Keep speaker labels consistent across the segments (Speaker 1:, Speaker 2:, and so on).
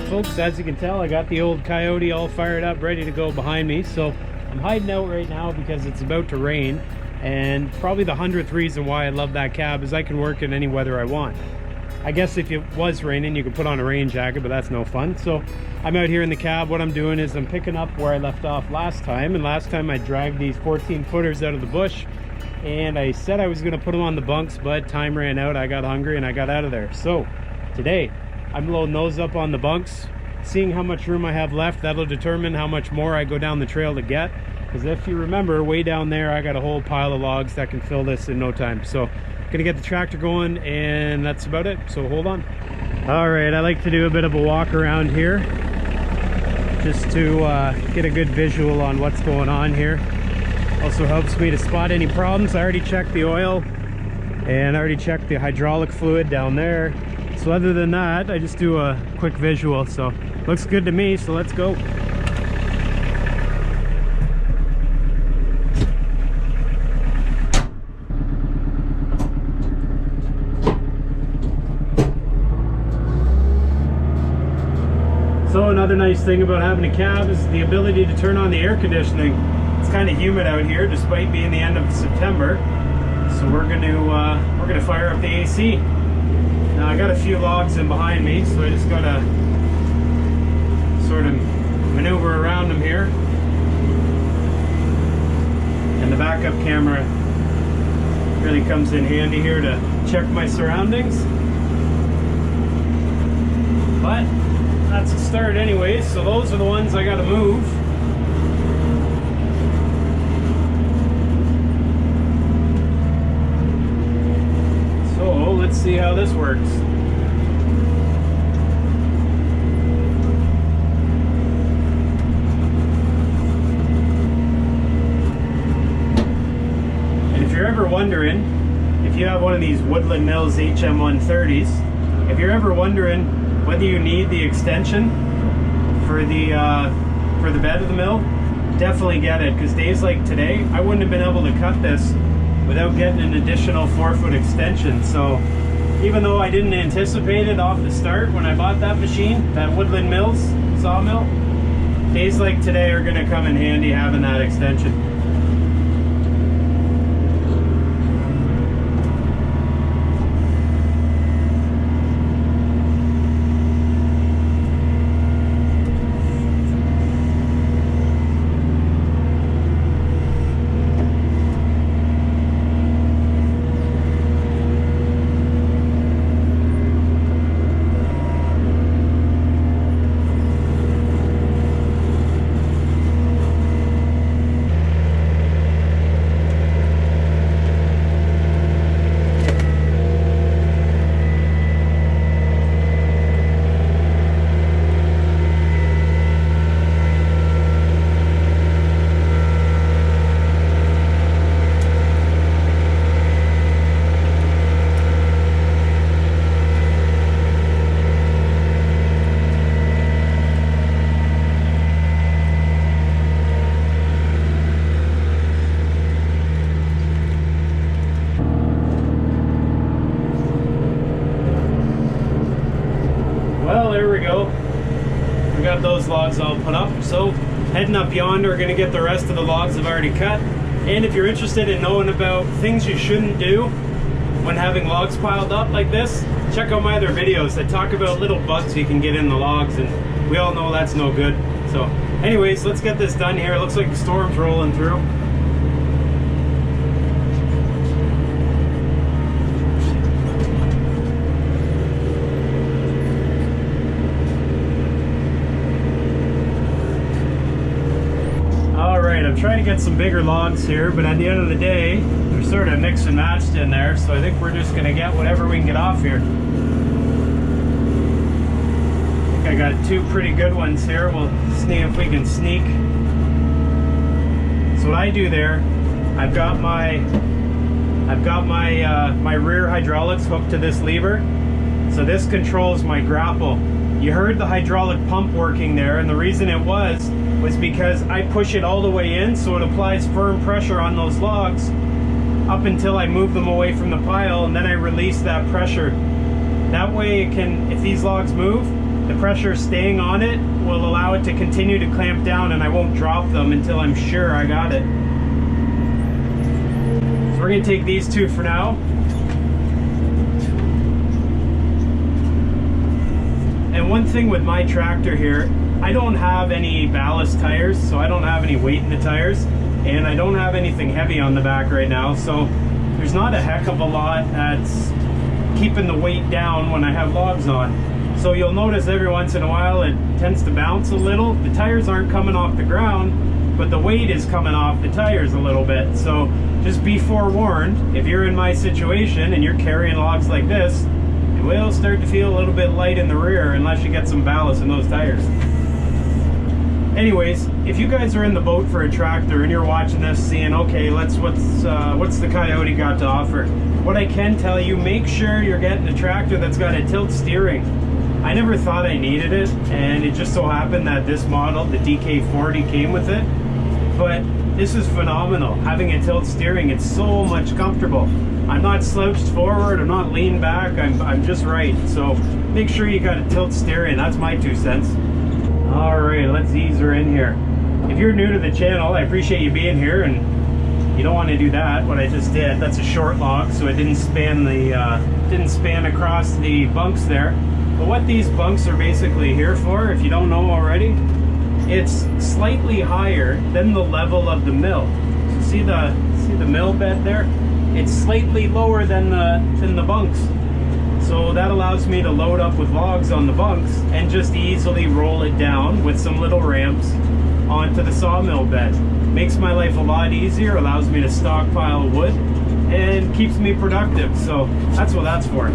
Speaker 1: folks. As you can tell, I got the old Kioti all fired up, ready to go behind me. So I'm hiding out right now because it's about to rain, and probably the 100th reason why I love that cab is I can work in any weather I want. I guess if it was raining, you could put on a rain jacket, but that's no fun. So I'm out here in the cab. What I'm doing is I'm picking up where I left off last time, and last time I dragged these 14 footers out of the bush, and I said I was going to put them on the bunks, but time ran out. I got hungry and I got out of there. So today I'm loading those up on the bunks, seeing how much room I have left. That'll determine how much more I go down the trail to get, because if you remember, way down there I got a whole pile of logs that can fill this in no time. So gonna get the tractor going, and that's about it, so hold on. All right, I like to do a bit of a walk around here just to get a good visual on what's going on here. Also helps me to spot any problems. I already checked the oil and I already checked the hydraulic fluid down there. So other than that, I just do a quick visual. So looks good to me, so let's go. So another nice thing about having a cab is the ability to turn on the air conditioning. It's kind of humid out here despite being the end of September. So we're gonna fire up the AC. Now I got a few logs in behind me, so I just gotta sort of maneuver around them here. And the backup camera really comes in handy here to check my surroundings. But that's a start anyways, so those are the ones I gotta move. So let's see how this works. And if you're ever wondering, if you have one of these Woodland Mills HM130s, if you're ever wondering whether you need the extension for the bed of the mill, definitely get it, because days like today I wouldn't have been able to cut this without getting an additional 4-foot extension. So even though I didn't anticipate it off the start when I bought that machine, that Woodland Mills sawmill, days like today are going to come in handy having that extension. Got those logs all put up, so heading up yonder, we're gonna get the rest of the logs I've already cut. And if you're interested in knowing about things you shouldn't do when having logs piled up like this, check out my other videos that talk about little bugs you can get in the logs, and we all know that's no good. So anyways, let's get this done here. It looks like the storm's rolling through. I'm trying to get some bigger logs here, but at the end of the day, they're sort of mixed and matched in there, so I think we're just going to get whatever we can get off here. I think I got two pretty good ones here. We'll see if we can sneak. So what I do there, I've got my rear hydraulics hooked to this lever, so this controls my grapple. You heard the hydraulic pump working there, and the reason it was because I push it all the way in, so it applies firm pressure on those logs up until I move them away from the pile, and then I release that pressure. That way it can, if these logs move, the pressure staying on it will allow it to continue to clamp down, and I won't drop them until I'm sure I got it. So we're gonna take these two for now. And one thing with my tractor here, I don't have any ballast tires, so I don't have any weight in the tires, and I don't have anything heavy on the back right now, so there's not a heck of a lot that's keeping the weight down when I have logs on. So you'll notice every once in a while it tends to bounce a little. The tires aren't coming off the ground, but the weight is coming off the tires a little bit. So just be forewarned, if you're in my situation and you're carrying logs like this, it will start to feel a little bit light in the rear unless you get some ballast in those tires. Anyways, if you guys are in the boat for a tractor and you're watching this seeing, okay, what's the Kioti got to offer? What I can tell you, make sure you're getting a tractor that's got a tilt steering. I never thought I needed it, and it just so happened that this model, the DK40, came with it. But this is phenomenal. Having a tilt steering, it's so much comfortable. I'm not slouched forward, I'm not leaned back, I'm just right. So make sure you got a tilt steering. That's my 2 cents. All right, let's ease her in here. If you're new to the channel, I appreciate you being here, and you don't want to do that, what I just did. That's a short log, so it didn't span across the bunks there. But what these bunks are basically here for, if you don't know already, it's slightly higher than the level of the mill. So see the mill bed there? It's slightly lower than the bunks. So that allows me to load up with logs on the bunks and just easily roll it down with some little ramps onto the sawmill bed. Makes my life a lot easier, allows me to stockpile wood, and keeps me productive. So that's what that's for.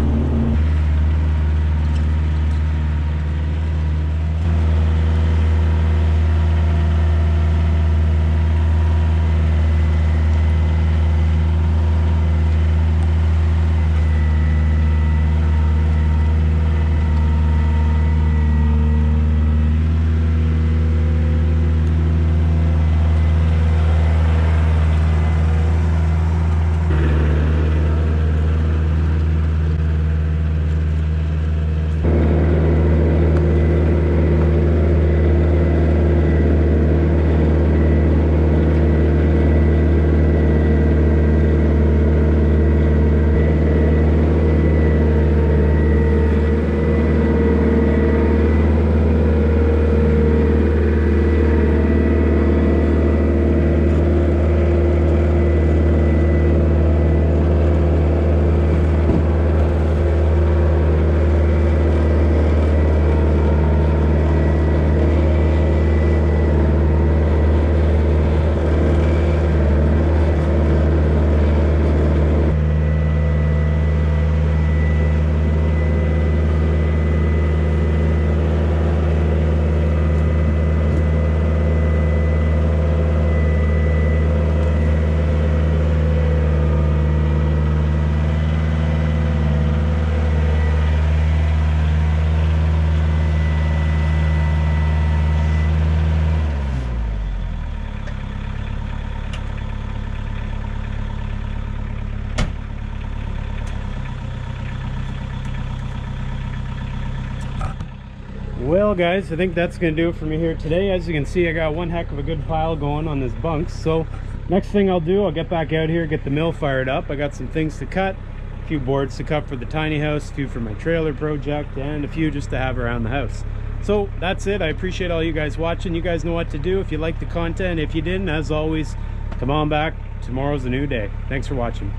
Speaker 1: Well guys, I think that's gonna do it for me here today. As you can see, I got one heck of a good pile going on this bunks. So next thing I'll do, I'll get back out here, get the mill fired up. I got some things to cut, a few boards to cut for the tiny house, a few for my trailer project, and a few just to have around the house. So that's it. I appreciate all you guys watching. You guys know what to do if you like the content. If you didn't, as always, come on back. Tomorrow's a new day. Thanks for watching.